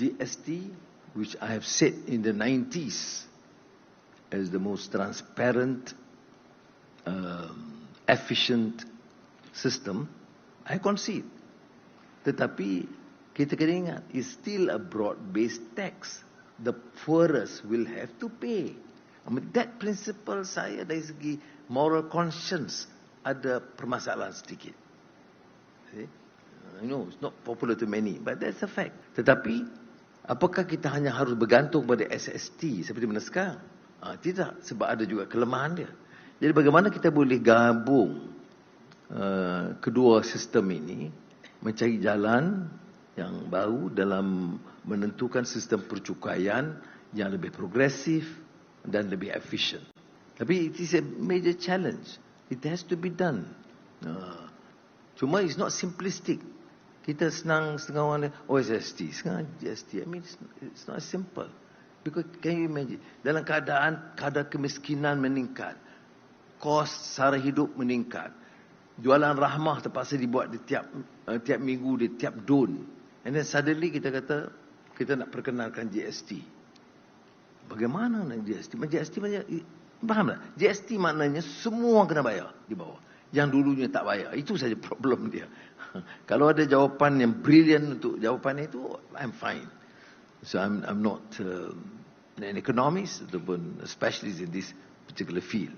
GST, which I have said in the 90s as the most transparent, efficient system, I concede. Tetapi kita kena ingat, it's still a broad-based tax. The poorest will have to pay. I mean, that principle saya dari segi moral conscience ada permasalahan sedikit. See? I know it's not popular to many, but that's a fact. Tetapi, apakah kita hanya harus bergantung pada SST seperti mana sekarang? Tidak, sebab ada juga kelemahan dia. Jadi bagaimana kita boleh gabung kedua sistem ini, mencari jalan yang baru dalam menentukan sistem percukaian yang lebih progresif dan lebih efisien. Tapi it is a major challenge. It has to be done. Cuma it's not simplistic. Kita senang setengah orang, SST, sekarang GST. I mean, it's not simple. Because can you imagine, dalam keadaan kadar kemiskinan meningkat, kos sara hidup meningkat, jualan rahmah terpaksa dibuat di tiap minggu di tiap don, and then suddenly kita kata kita nak perkenalkan GST. Bagaimana nak GST? GST maknanya, faham tak? GST maknanya semua kena bayar di bawah. Yang dulunya tak bayar. Itu saja problem dia. Kalau ada jawapan yang brilliant untuk jawapan itu, I'm fine. So I'm not an economist ataupun a specialist in this particular field.